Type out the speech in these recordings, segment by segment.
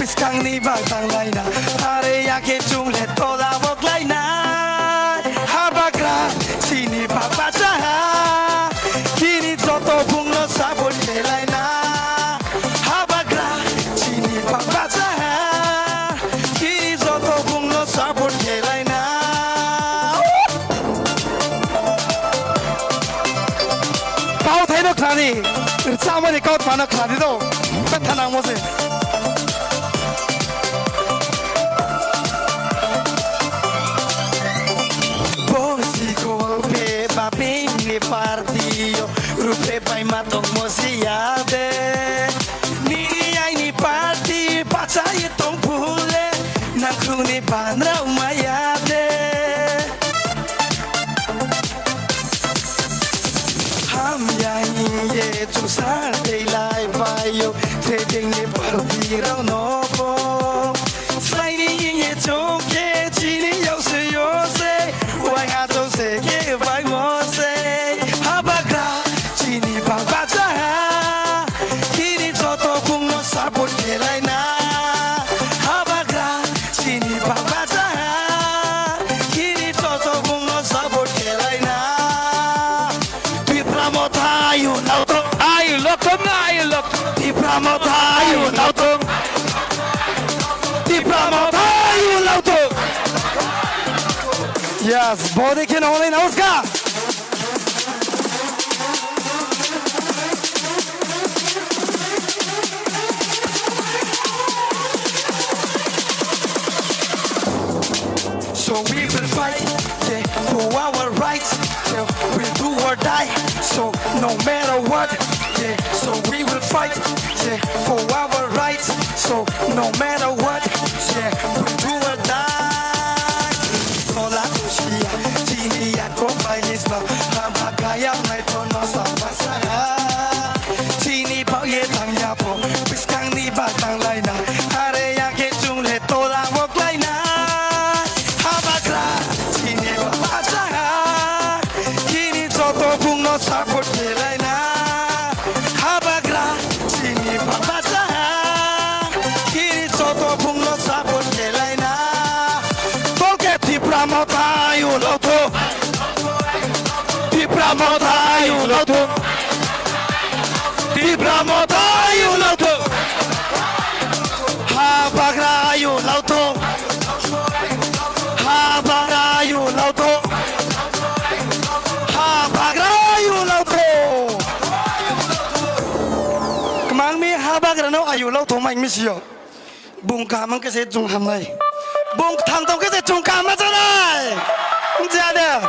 Piskangi batang laina are yake jumle toda bok laina habagra sini papacha kini joto bunglo sabon laina habagra sini papacha kini joto bunglo sabon laina kau thai no khani samane kau thana khani do thana mose partido rupe pai matong mosiade nini ai ni party pachai tong phule nang khuni panra umayade ham yai ye chu sar dei lai vaio te ding ni party rao no po sliding in ye chong ke chini yau se wai ha to se ke vai mo se sabot laina habagra sini papacha kini toto bunglo sabot laina dipramota ayu lauto ayu lok dipramota ayu lauto dipramota ayu lauto yes body can only know ska So we will fight, yeah, for our rights, yeah, we'll do or die, so no matter what, yeah, so we will fight, yeah, for our rights, so no matter what, yeah, we'll do or die. Hola, Lucia, Chini, acompañes, no, Hamagaya, my tono, Sabasara, Chini, Pao, Tang Yapo, Piskangi, Batang Laina, Area, get Jungle, Tola, Walk Laina. Sabot laina habagra sini papacha kini soto bunglo sabot laina tolke dipramota ayu lauto dipramota ayu lauto dipramota ayu lauto habagra ayu lauto habagra ayu lauto Habagrano ayu lau to mai misio bung kamang ke se jung ham lai bung thang tong ke se jung kam ma chanai jade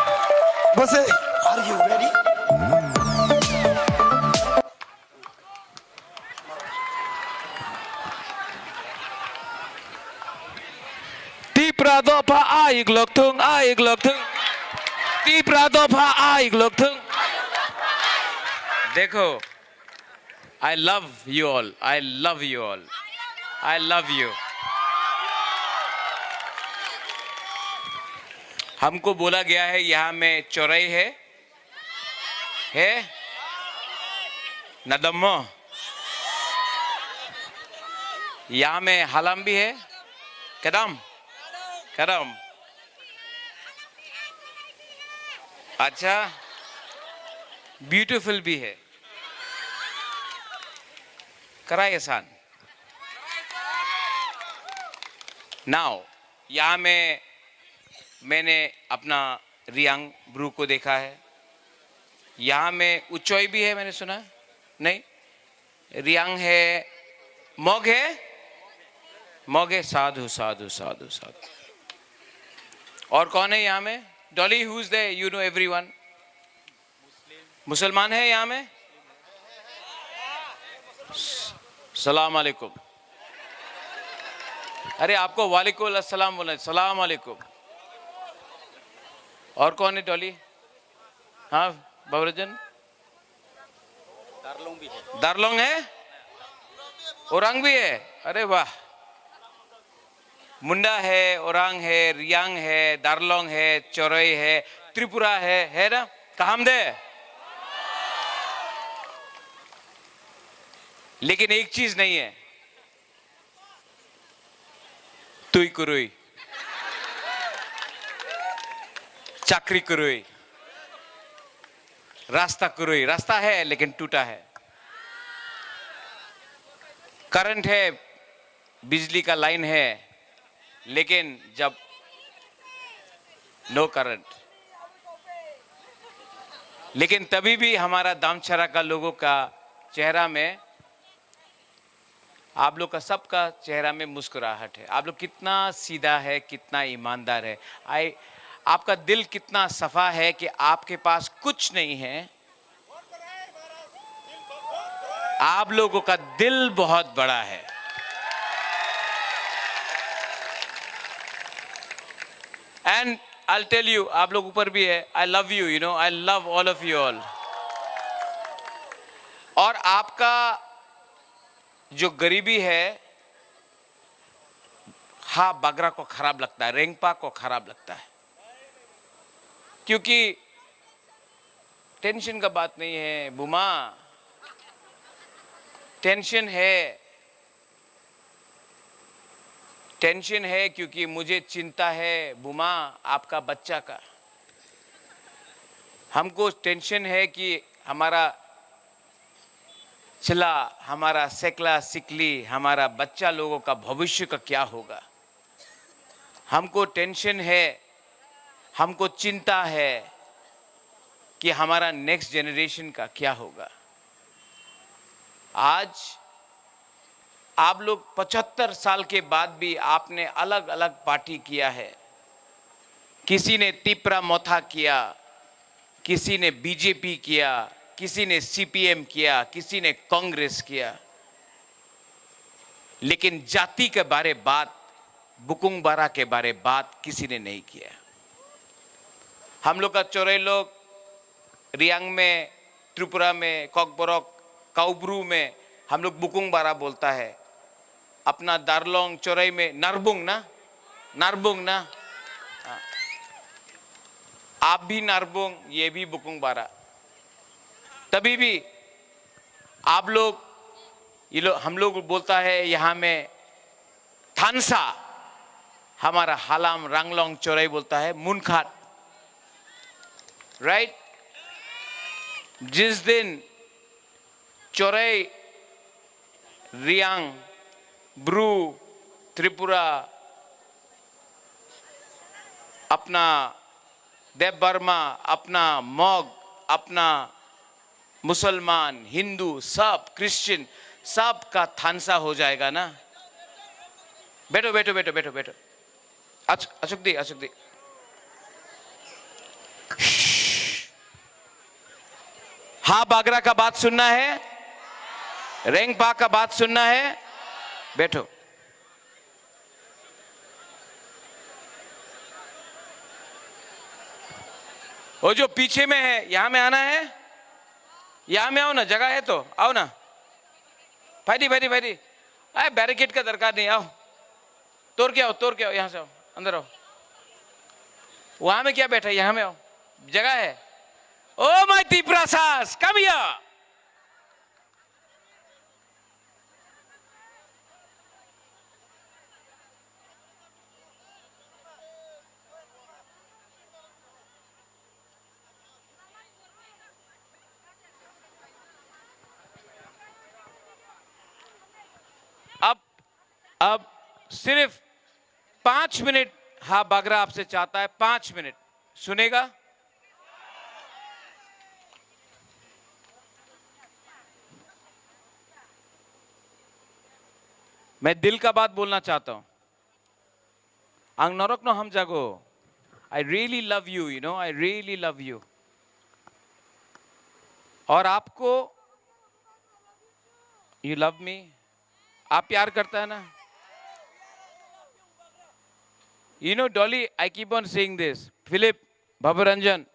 bose are you ready ti prado pha ai glok thung ti prado pha ai glok thung देखो I love you all. I love you all. I love you. हमको बोला गया है यहाँ में चौराई है नदम्मो यहाँ में हलम भी है कदम अच्छा ब्यूटीफुल भी है कराए सान नाउ यहाँ में मैंने अपना रियांग ब्रू को देखा है यहाँ में उच्चोई भी है मैंने सुना नहीं रियांग है मोग है साधु साधु साधु साधु और कौन है यहाँ में Dolly who is there you know everyone मुसलमान है यहाँ में सलाम अलैकुम अरे आपको वालेकुम अस्सलाम बोलना सलाम अलैकुम और कौन है डॉली हाँ बाबरजन दारलोंग है ओरंग भी है अरे वाह मुंडा है ओरंग है रियांग है दारलोंग है चौरई है त्रिपुरा है ना कामदे लेकिन एक चीज नहीं है तुई कुरुई, चाकरी कुरुई, रास्ता कुरुई, रास्ता है लेकिन टूटा है, करंट है, बिजली का लाइन है, लेकिन जब नो करंट, लेकिन तभी भी हमारा दामचरा का लोगों का चेहरा में, आप लोग का सबका चेहरा में मुस्कुराहट है। आप लोग कितना सीधा है, कितना ईमानदार है, आपका दिल कितना सफा है कि आपके पास कुछ नहीं है, आप लोगों का दिल बहुत बड़ा है। एंड आई टेल यू, आप लोग ऊपर भी है, I love you, you know, I love all of you all. और आपका जो गरीबी है, हा बागरा को खराब लगता है, रेंगपा को खराब लगता है, क्योंकि टेंशन का बात नहीं है बुमा, टेंशन है क्योंकि मुझे चिंता है बुमा आपका बच्चा का। हमको टेंशन है कि हमारा चला, हमारा सेकला सिकली, हमारा बच्चा लोगों का भविष्य का क्या होगा। हमको टेंशन है, हमको चिंता है कि हमारा नेक्स्ट जनरेशन का क्या होगा। आज आप लोग 75 साल के बाद भी आपने अलग अलग पार्टी किया है, किसी ने तिपरा मोथा किया, किसी ने बीजेपी किया, किसी ने सीपीएम किया, किसी ने कांग्रेस किया, लेकिन जाति के बारे बात, बुकुंग बारा के बारे बात किसी ने नहीं किया। हम लोग का चोरे लोग रियांग में, त्रिपुरा में, कॉकबोरक, काउब्रू में हम लोग बुकुंग बारा बोलता है, अपना दारलोंग चोरई में नारबुंग ना, नारबुंग ना, आप भी नारबुंग, ये भी बुकुंग बारा। तभी भी आप लोग, ये लोग, हम लोग बोलता है यहाँ में थानसा, हमारा हालाम रांगलोंग चोरई बोलता है मुनखाट, राइट। जिस दिन चोरई, रियांग, ब्रू, त्रिपुरा, अपना देव बर्मा, अपना मॉग, अपना मुसलमान, हिंदू, सब क्रिश्चियन, सब का थानसा हो जाएगा ना। बैठो बैठो बैठो बैठो बैठो, अशोक दी, अशोक दी, हाँ बागरा का बात सुनना है, रेंगपा का बात सुनना है, बैठो। वो जो पीछे में है, यहां में आना है, यहां में आओ ना, जगह है तो आओ ना, भाई भाई भाई, अरे बैरिकेड का दरकार नहीं, आओ, तोड़ के आओ, तोड़ के आओ, यहां से आओ, अंदर आओ। वहां में क्या बैठा है, यहां में आओ, जगह है। ओ माय तिपरा सास, कम हियर। अब सिर्फ 5 मिनट हा बागरा आपसे चाहता है, 5 मिनट सुनेगा। मैं दिल का बात बोलना चाहता हूं। आंग नरक नो हम जागो, I really love you, you know, I really love you. और आपको, यू लव मी, आप प्यार करता है ना। You know, Dolly, I keep on saying this. Philip, Bhabaranjan,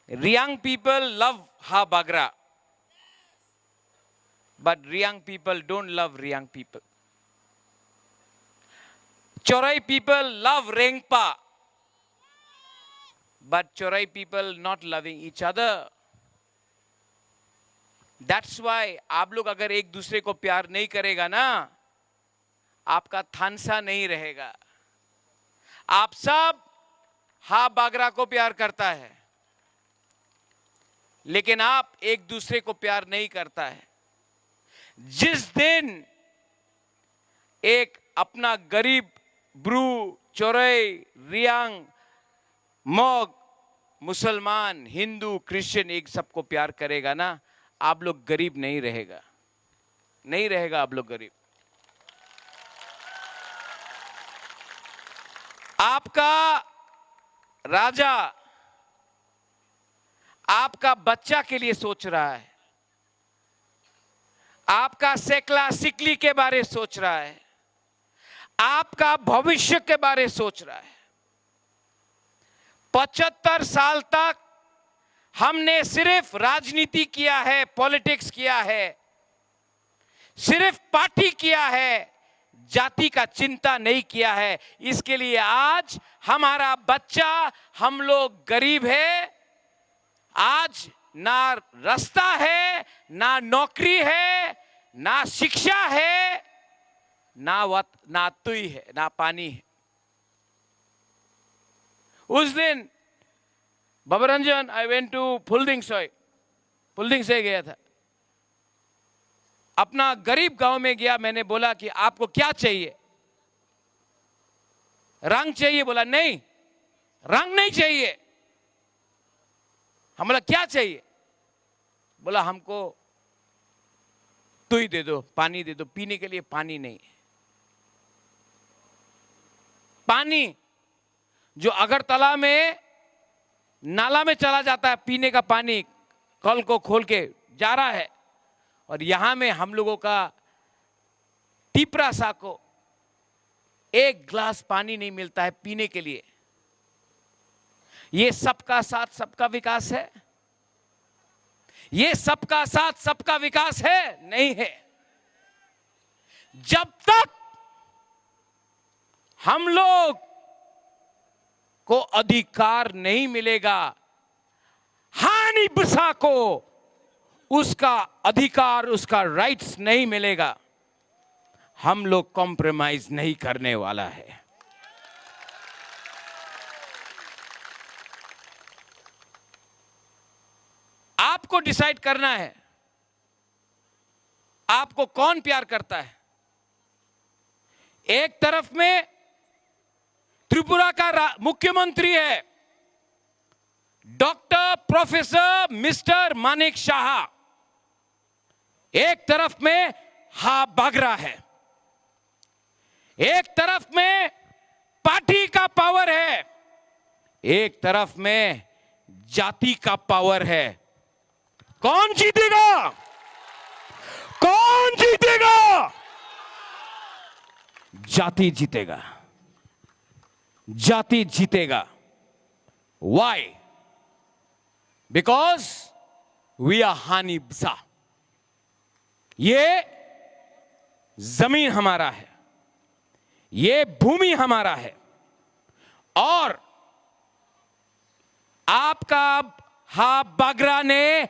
Riang people love Ha Bagra, but Riang people don't love Riang people. Chorai people love Rengpa, but Chorai people not loving each other. That's why आप लोग अगर एक दूसरे को प्यार नहीं करेगा ना, आपका थानसा नहीं रहेगा। आप सब हा बागरा को प्यार करता है, लेकिन आप एक दूसरे को प्यार नहीं करता है। जिस दिन एक अपना गरीब ब्रू, चोरई, रियांग, मोग, मुसलमान, हिंदू, क्रिश्चियन एक सबको प्यार करेगा ना, आप लोग गरीब नहीं रहेगा, नहीं रहेगा आप लोग गरीब। आपका राजा आपका बच्चा के लिए सोच रहा है, आपका सेकला सिकली के बारे सोच रहा है, आपका भविष्य के बारे सोच रहा है। 75 साल तक हमने सिर्फ राजनीति किया है, पॉलिटिक्स किया है, सिर्फ पार्टी किया है, जाति का चिंता नहीं किया है। इसके लिए आज हमारा बच्चा, हम लोग गरीब है, आज ना रास्ता है, ना नौकरी है, ना शिक्षा है, ना तुई है, ना पानी है। उस दिन बबरंजन आई वेंट टू फुलदिंगसोई, फुलदिंग से गया था, अपना गरीब गांव में गया। मैंने बोला कि आपको क्या चाहिए? रंग चाहिए? बोला नहीं, रंग नहीं चाहिए। हम बोला क्या चाहिए? बोला हमको तुई दे दो, पानी दे दो, पीने के लिए पानी नहीं। पानी जो अगरतला में नाला में चला जाता है, पीने का पानी कल को खोल के जा रहा है, और यहां में हम लोगों का टिपरा सा को एक ग्लास पानी नहीं मिलता है पीने के लिए। ये सबका साथ सबका विकास है? ये सबका साथ सबका विकास है? नहीं है। जब तक हम लोग को अधिकार नहीं मिलेगा, हानि बसा को उसका अधिकार, उसका राइट्स नहीं मिलेगा, हम लोग कॉम्प्रोमाइज नहीं करने वाला है। आपको डिसाइड करना है आपको कौन प्यार करता है। एक तरफ में त्रिपुरा का मुख्यमंत्री है doctor professor mister Manik Shah, एक तरफ में हा बागरा है, एक तरफ में पार्टी का पावर है, एक तरफ में जाति का पावर है। कौन जीतेगा? कौन जीतेगा? जाति जीतेगा, जाति जीतेगा। Why? Because we are हानि बसा। ये जमीन हमारा है, ये भूमि हमारा है, और आपका हा बागरा ने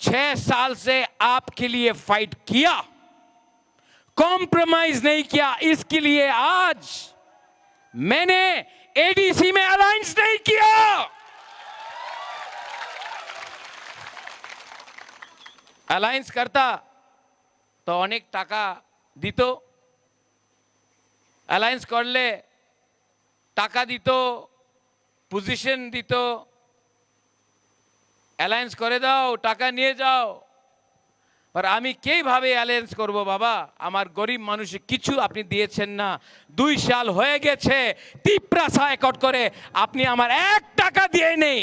6 साल से आपके लिए फाइट किया, कॉम्प्रोमाइज नहीं किया। इसके लिए आज मैंने एडीसी में अलायंस नहीं किया। अलायंस करता तो अनेक टाका दित, अलायंस करले टाका दित, पोजिशन दित, অ্যালায়েন্স করে দাও, টাকা নিয়ে যাও। पर আমি কিভাবে অ্যালায়েন্স করব বাবা? আমার গরিব মানুষ কিছু আপনি দিয়েছেন না। 2 সাল হয়ে গেছে টিপরা সাইকট করে, আপনি আমার 1 টাকা দিয়ে নেই।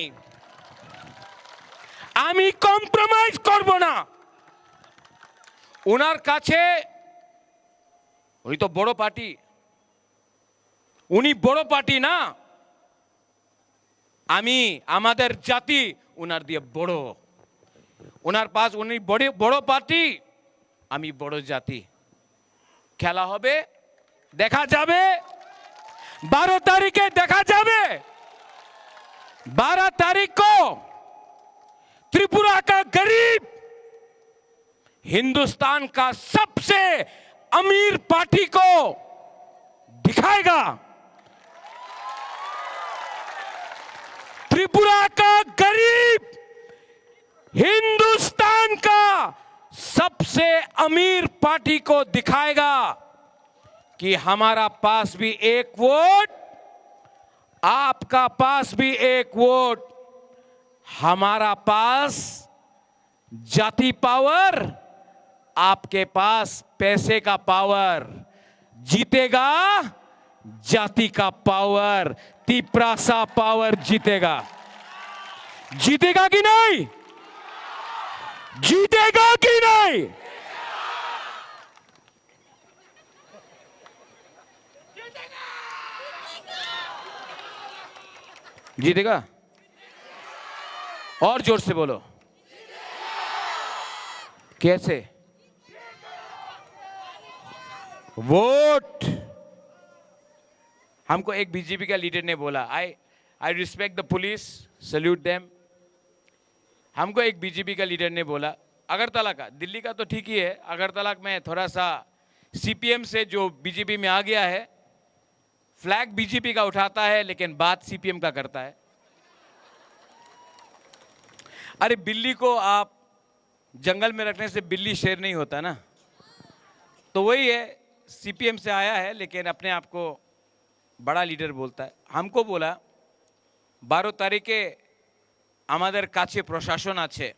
আমি কম্প্রোমাইজ করব না। ওনার কাছে উনি তো বড় পার্টি, উনি বড় পার্টি না, আমি আমাদের জাতি उनार दिए बड़ो, उनार पास उन्हीं बड़ो पार्टी, आमी बड़ो जाति। खेला होबे, देखा जाबे, 12 तारीखे देखा जाबे। 12 तारीख को त्रिपुरा का गरीब हिंदुस्तान का सबसे अमीर पार्टी को दिखाएगा। त्रिपुरा का गरीब हिंदुस्तान का सबसे अमीर पार्टी को दिखाएगा कि हमारा पास भी एक वोट, आपका पास भी एक वोट, हमारा पास जाति पावर, आपके पास पैसे का पावर। जीतेगा जाति का पावर, तिपरासा पावर जीतेगा। जीतेगा कि नहीं? जीतेगा कि नहीं? जीतेगा। और जोर से बोलो। कैसे? वोट। हमको एक बीजेपी का लीडर ने बोला, I respect the police, salute them. हमको एक बीजेपी का लीडर ने बोला, अगरतला का, दिल्ली का तो ठीक ही है, अगरतला में थोड़ा सा सीपीएम से जो बीजेपी में आ गया है, फ्लैग बीजेपी का उठाता है लेकिन बात सीपीएम का करता है। अरे बिल्ली को आप जंगल में रखने से बिल्ली शेर नहीं होता ना, तो वही है, सीपीएम से आया है लेकिन अपने आप को बड़ा लीडर बोलता है। हमको बोला 12 तारीखे আমাদের কাছে প্রশাসন আছে,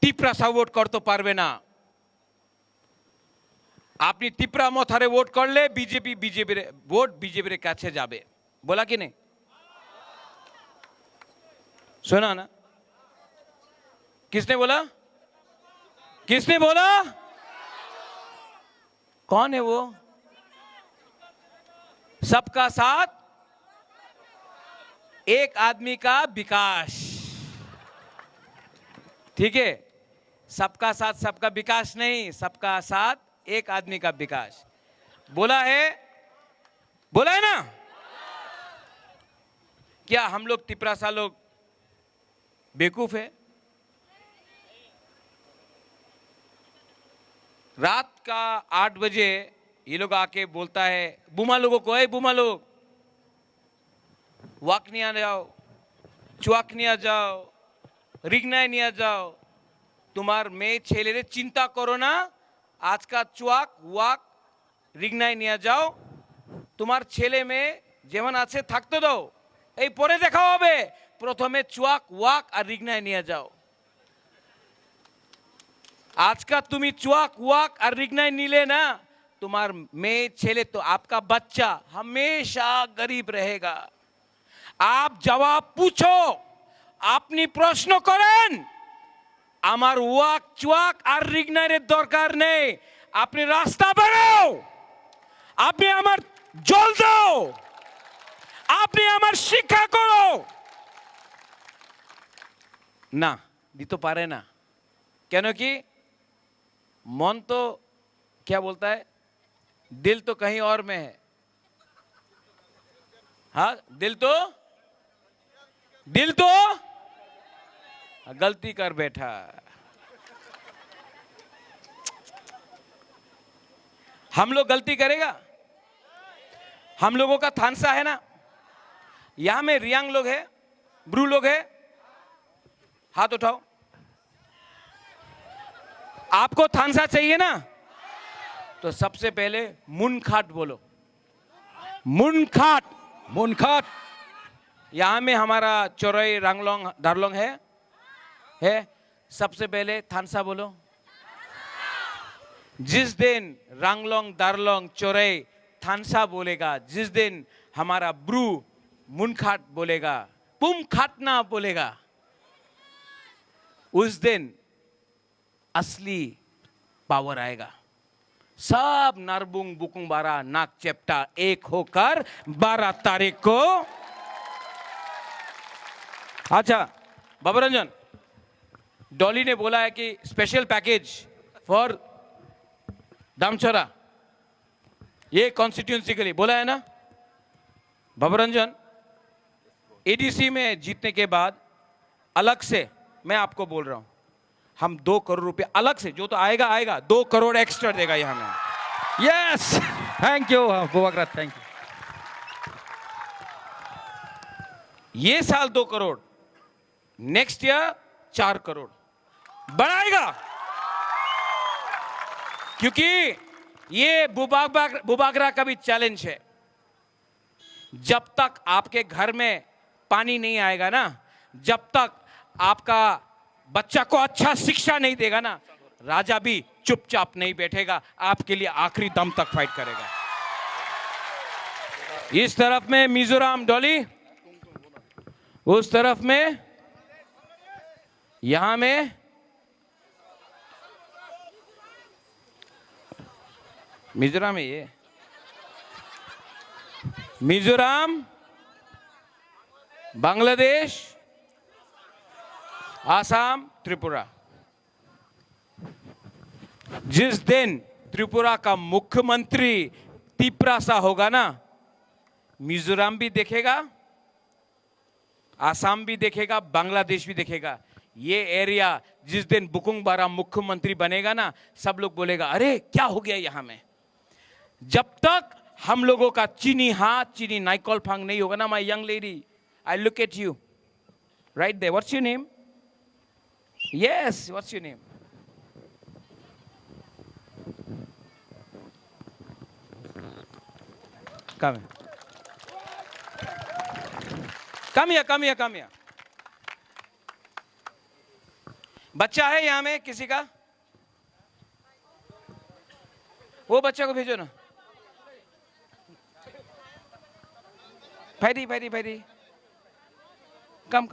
টিপরাসা ভোট করতে পারবে না, আপনি টিপরা মথারে ভোট করলে বিজেপির ভোট বিজেপির কাছে যাবে। बोला कि नहीं? सुना ना? किसने बोला? किसने बोला? कौन है वो? सबका साथ एक आदमी का विकास। ठीक है, सबका साथ सबका विकास नहीं, सबका साथ एक आदमी का विकास। बोला है ना? क्या हम लोग तिपरासा लोग बेवकूफ है? रात का 8 बजे ये लोग आके बोलता है बुमा लोगों को, बुमा लोग वाक नहीं आ जाओ, चुआक नहीं आ जाओ, रिगनाय नहीं आ जाओ, तुम्हार मेये छेलेरे चिंता करो ना, आज का चुआक वाक रिगनाय नहीं आ जाओ, तुम्हार छेले में जेमन आछे थाकते दाओ, এই পরে দেখা হবে, প্রথমে চুয়াক ওয়াক আর রিগনায় নিয়ে যাও। আজকা তুমি চুয়াক ওয়াক আর রিগনায় নিলে না, তোমার মেয়ে ছেলে তো आपका बच्चा हमेशा गरीब रहेगा। आप जवाब पूछो, আপনি প্রশ্ন করেন, আমার ওয়াক চুয়াক আর রিগনায়ের দরকার নেই, আপনি রাস্তা বানাও, আপনি আমার জল দাও, আপনি আমার শিক্ষা করো না, দিতে পারে না। কেন কি? मन तो क्या बोलता है, दिल तो कहीं और में है। हाँ, दिल तो गलती कर बैठा। हम लोग गलती करेगा? हम लोगों का थानसा है ना, यहां में रियांग लोग है, ब्रू लोग है, हाथ उठाओ। आपको थानसा चाहिए ना, तो सबसे पहले मुनखाट बोलो। मुनखाट, मुनखाट। यहां में हमारा चौरई रांगलोंग दारलोंग है। सबसे पहले थानसा बोलो। जिस दिन रांगलोंग दारलोंग चौरई थानसा बोलेगा, जिस दिन हमारा ब्रू मुनखाट बोलेगा, पुमखाटना बोलेगा, उस दिन असली पावर आएगा। सब नारबुंग बुकुंग बारा नाक चेप्टा एक होकर 12 तारीख को। अच्छा बाबा रंजन, डॉली ने बोला है कि स्पेशल पैकेज फॉर दामचोरा, ये कॉन्स्टिट्यूंसी के लिए बोला है ना बाबा रंजन। एडीसी में जीतने के बाद अलग से मैं आपको बोल रहा हूं, हम 2 करोड़ रुपए अलग से, जो तो आएगा 2 करोड़ एक्स्ट्रा देगा यहां में। यस थैंक यू बुबाग्रा, थैंक यू। ये साल 2 करोड़, नेक्स्ट ईयर 4 करोड़ बढ़ाएगा, क्योंकि ये बुबाग्रा का भी चैलेंज है। जब तक आपके घर में पानी नहीं आएगा ना, जब तक आपका बच्चा को अच्छा शिक्षा नहीं देगा ना, राजा भी चुपचाप नहीं बैठेगा, आपके लिए आखिरी दम तक फाइट करेगा। इस तरफ में मिजोरम डॉली, उस तरफ में, यहां में मिजोरम है, ये मिजोरम, बांग्लादेश, आसाम, त्रिपुरा। जिस दिन त्रिपुरा का मुख्यमंत्री तिपरासा होगा ना, मिजोरम भी देखेगा, आसाम भी देखेगा, बांग्लादेश भी देखेगा। ये एरिया जिस दिन बुकुंग बारा मुख्यमंत्री बनेगा ना, सब लोग बोलेगा अरे क्या हो गया यहां में। जब तक हम लोगों का चीनी हाथ, चीनी नाइकॉल फांग नहीं होगा ना, my young lady, I look at you right there, what's your name? Yes, what's your name? Come here. Come here, come here, come here. बच्चा है यहां में किसी का? वो बच्चा को भेजो ना। Fairy. Come.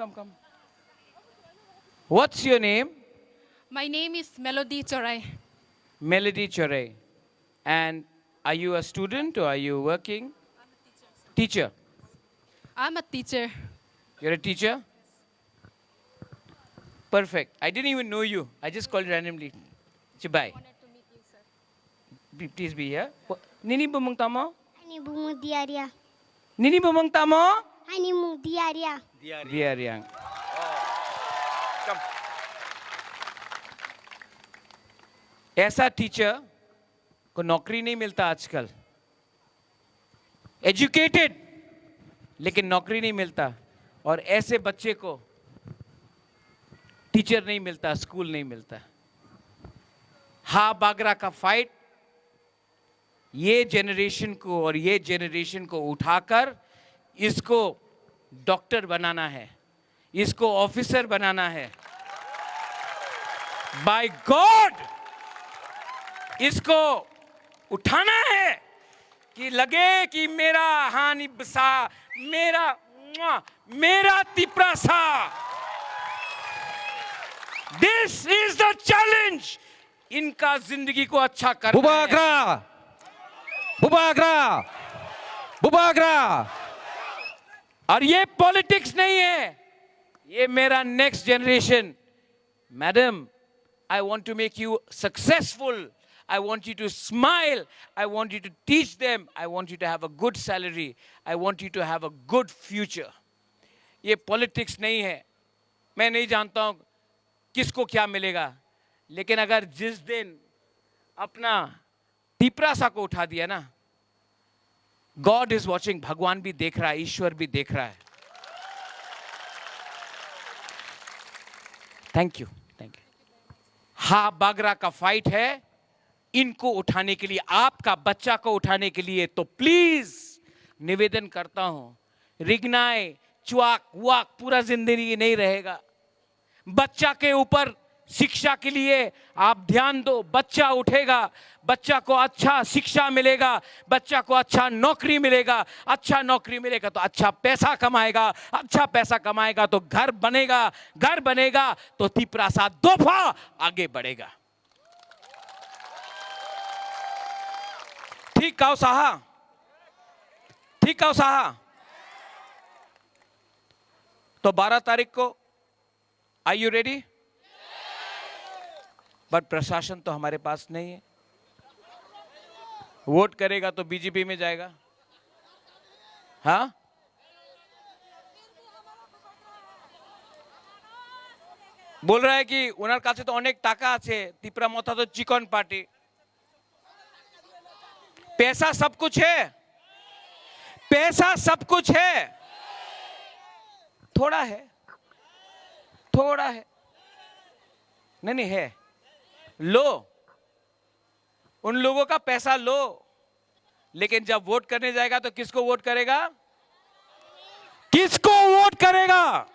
What's your name? My name is Melody Chorai. Melody Chorai. And are you a student or are you working? Teacher. I'm a teacher. You're a teacher? Perfect. I didn't even know you. I just called you randomly. Chibai. Honored to meet you, sir. Please be here. Nini bumang tamo? Hani bungo diarya. Nini bumang tamo? Hani mu diarya. Diaryang. Come. ऐसा teacher को नौकरी नहीं मिलता आजकल। Educated लेकिन नौकरी नहीं मिलता, और ऐसे बच्चे को टीचर नहीं मिलता, स्कूल नहीं मिलता। हा बागरा का फाइट ये जेनरेशन को और ये जेनरेशन को उठाकर इसको डॉक्टर बनाना है, इसको ऑफिसर बनाना है। बाय गॉड इसको उठाना है कि लगे कि मेरा हानि बसा, मेरा Tiprasa. This is the challenge. इनका जिंदगी को अच्छा करना है। बुबाग्रा। और ये पॉलिटिक्स नहीं है, ये मेरा next generation. Madam, I want to make you successful. I want you to smile. I want you to teach them. I want you to have a good salary. I want you to have a good future. ये politics नहीं है। मैं नहीं जानता हूं किसको क्या मिलेगा, लेकिन अगर जिस दिन अपना तिपरासा को उठा दिया ना, गॉड इज वॉचिंग, भगवान भी देख रहा है, ईश्वर भी देख रहा है। Thank you. हा बागरा का फाइट है इनको उठाने के लिए, आपका बच्चा को उठाने के लिए। तो प्लीज निवेदन करता हूं, रिगनाय च्वाक वाक पूरा जिंदगी नहीं रहेगा। बच्चा के ऊपर शिक्षा के लिए आप ध्यान दो। बच्चा उठेगा, बच्चा को अच्छा शिक्षा मिलेगा, बच्चा को अच्छा नौकरी मिलेगा। अच्छा नौकरी मिलेगा तो अच्छा पैसा कमाएगा, अच्छा पैसा कमाएगा तो घर बनेगा, घर बनेगा तो तिपरासा दोफा आगे बढ़ेगा। ठीक कहो साहा, ठीक कहो साहा। तो 12 तारीख को आर यू रेडी? बट प्रशासन तो हमारे पास नहीं है। वोट करेगा तो बीजेपी में जाएगा। हाँ, बोल रहा है कि उनार काছে तो अनेक टाका আছে, तिपरा मथा तो चिकन पार्टी। पैसा सब कुछ है? पैसा सब कुछ है? थोड़ा है, थोड़ा है, नहीं नहीं है। लो, उन लोगों का पैसा लो, लेकिन जब वोट करने जाएगा तो किसको वोट करेगा? किसको वोट करेगा?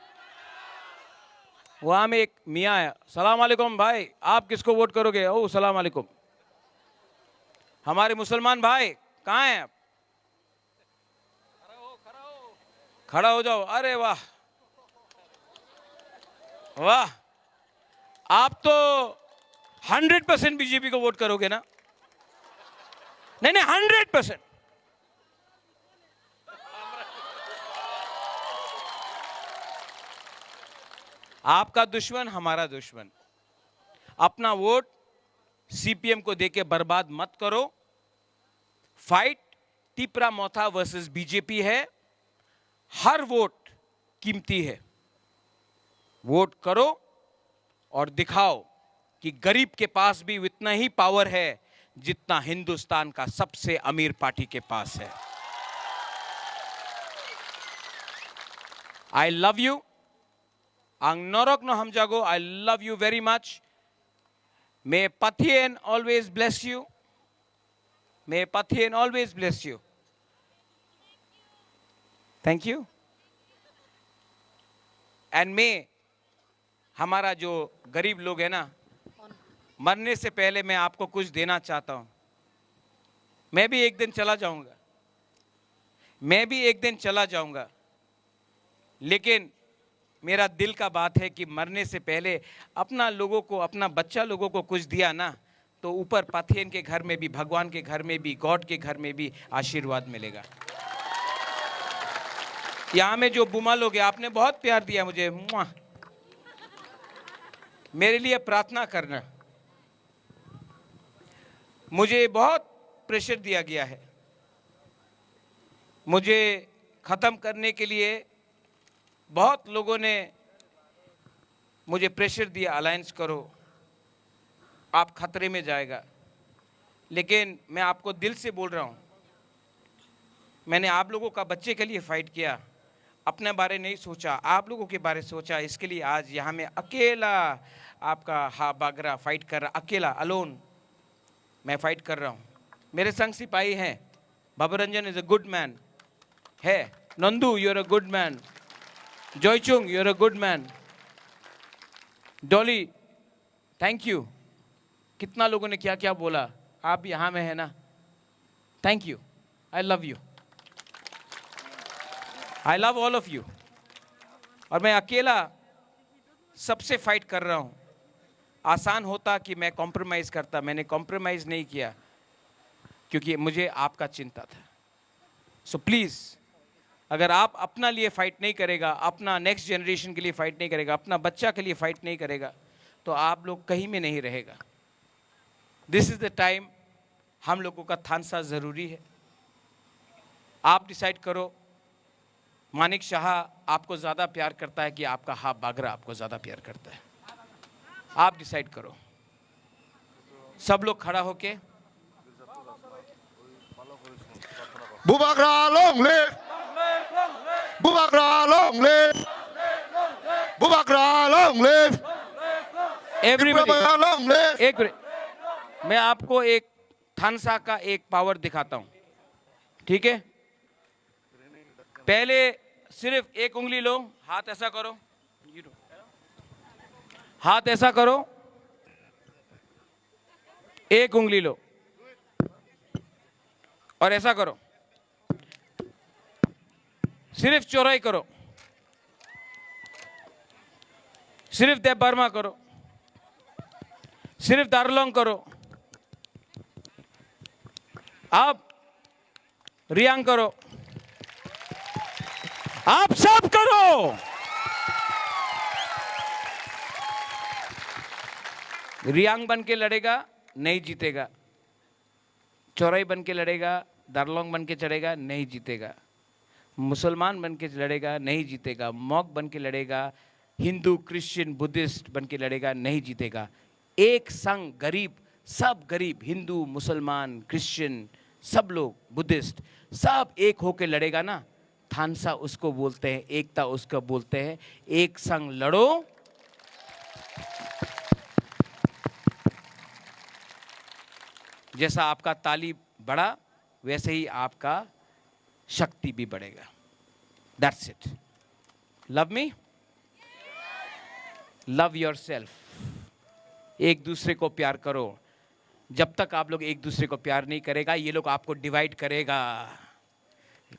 वहां में एक मियाँ है, सलाम अलैकुम भाई, आप किसको वोट करोगे? ओ सलाम अलैकुम। हमारे मुसलमान भाई कहाँ हैं आप? खड़ा हो जाओ। अरे वाह वाह, आप तो 100% बीजेपी को वोट करोगे ना? नहीं नहीं, 100%। आपका दुश्मन हमारा दुश्मन। अपना वोट सीपीएम को देके बर्बाद मत करो। फाइट टिपरा मोथा वर्सेस बीजेपी है। हर वोट कीमती है। वोट करो और दिखाओ कि गरीब के पास भी उतना ही पावर है जितना हिंदुस्तान का सबसे अमीर पार्टी के पास है। I love you. Ang norok no hamjago, I love you very much. May Pathian always bless you. May Pathian always bless you. Thank you. And may हमारा जो गरीब लोग है ना, मरने से पहले मैं आपको कुछ देना चाहता हूं। मैं भी एक दिन चला जाऊंगा, मैं भी एक दिन चला जाऊंगा, लेकिन मेरा दिल का बात है कि मरने से पहले अपना लोगों को, अपना बच्चा लोगों को कुछ दिया ना, तो ऊपर पाथियन के घर में भी, भगवान के घर में भी, गॉड के घर में भी आशीर्वाद मिलेगा। यहाँ में जो बुमा लोग हैं, आपने बहुत प्यार दिया मुझे, मेरे लिए प्रार्थना करना। मुझे बहुत प्रेशर दिया गया है, मुझे खत्म करने के लिए बहुत लोगों ने मुझे प्रेशर दिया, अलायंस करो, आप खतरे में जाएगा। लेकिन मैं आपको दिल से बोल रहा हूँ, मैंने आप लोगों का बच्चे के लिए फाइट किया, अपने बारे नहीं सोचा, आप लोगों के बारे सोचा। इसके लिए आज यहाँ में अकेला आपका बागरा फाइट कर रहा, अकेला अलोन मैं फाइट कर रहा हूँ। मेरे संग सिपाही हैं, Baburanjan is a good man है, Nandu you are a good man, Joichung you are a good man, Dolly thank you. कितना लोगों ने क्या क्या बोला, आप यहाँ में है ना, thank you, I love you, I love all of you. और मैं अकेला सबसे फाइट कर रहा हूँ। आसान होता कि मैं कॉम्प्रोमाइज़ करता, मैंने कॉम्प्रोमाइज़ नहीं किया क्योंकि मुझे आपका चिंता था। सो प्लीज़, अगर आप अपना लिए फाइट नहीं करेगा, अपना नेक्स्ट जनरेशन के लिए फाइट नहीं करेगा, अपना बच्चा के लिए फाइट नहीं करेगा, तो आप लोग कहीं में नहीं रहेगा। दिस इज द टाइम, हम लोगों का थानसा ज़रूरी है। आप डिसाइड करो, मानिक शाह आपको ज़्यादा प्यार करता है कि आपका हाफ बागरा आपको ज़्यादा प्यार करता है? आप डिसाइड करो। सब लोग खड़ा होके Bubagra long live! Bubagra long live! Bubagra long live! Everybody Bubagra long live! एक मिनट, मैं आपको एक थानसा का एक पावर दिखाता हूं, ठीक है? पहले सिर्फ एक उंगली लो, हाथ ऐसा करो, हाथ ऐसा करो, एक उंगली लो और ऐसा करो, सिर्फ चौराई करो, सिर्फ देव बर्मा करो, सिर्फ दारुलोंग करो, आप रियांग करो, आप सब करो। रियांग बन के लड़ेगा, नहीं जीतेगा। चौराई बन के लड़ेगा, दारुलोंग बन के चढ़ेगा, नहीं जीतेगा। मुसलमान बन के लड़ेगा, नहीं जीतेगा। मॉक बन के लड़ेगा, हिंदू क्रिश्चियन बुद्धिस्ट बन के लड़ेगा, नहीं जीतेगा। एक संग गरीब, सब गरीब, हिंदू मुसलमान क्रिश्चियन सब लोग बुद्धिस्ट सब एक होके लड़ेगा ना, थानसा उसको बोलते हैं, एकता उसको बोलते हैं। एक संग लड़ो, जैसा आपका ताली बढ़ा वैसे ही आपका शक्ति भी बढ़ेगा। That's it. Love me, love yourself. एक दूसरे को प्यार करो। जब तक आप लोग एक दूसरे को प्यार नहीं करेगा, ये लोग आपको डिवाइड करेगा।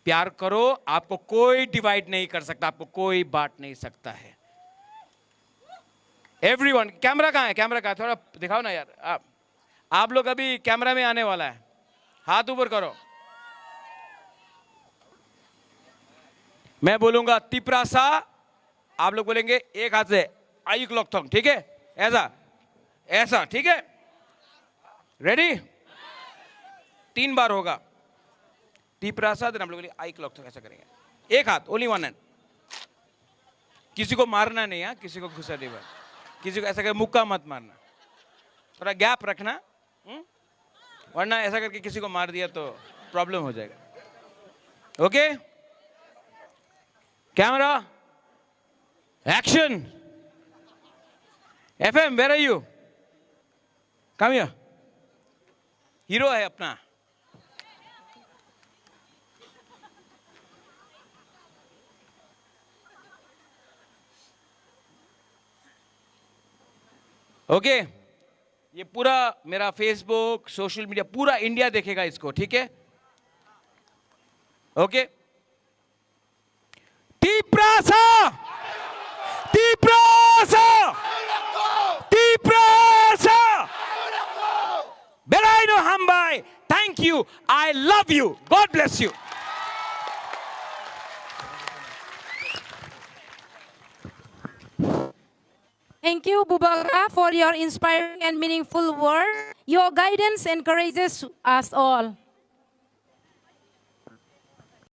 प्यार करो, आपको कोई डिवाइड नहीं कर सकता, आपको कोई बांट नहीं सकता है। एवरीवन, कैमरा कहाँ है? कैमरा कहाँ है? थोड़ा दिखाओ ना यार। आप लोग अभी कैमरा में आने वाला है, हाथ ऊपर करो। मैं बोलूंगा तिप्रासा, आप लोग बोलेंगे एक हाथ से आई क्लॉक थोंग, ठीक है? ऐसा ऐसा, ठीक है? रेडी? 3 बार होगा तिप्रासा, देन हम लोग आई क्लॉक थोंग ऐसा करेंगे। एक हाथ, ओनली वन हैंड। किसी को मारना नहीं है, किसी को गुस्सा नहीं, किसी को ऐसा कर मुक्का मत मारना, थोड़ा गैप रखना, वरना ऐसा करके किसी को मार दिया तो प्रॉब्लम हो जाएगा। Okay? Camera action. FM, where are you? Come here. Hero है अपना। ओके? ये पूरा मेरा फेसबुक, सोशल मीडिया, पूरा इंडिया देखेगा इसको, ठीक है? Okay? Tiprasa, Tiprasa, Tiprasa, Belaino Hambai, thank you, I love you, God bless you. Thank you, Bubaga, for your inspiring and meaningful words. Your guidance encourages us all.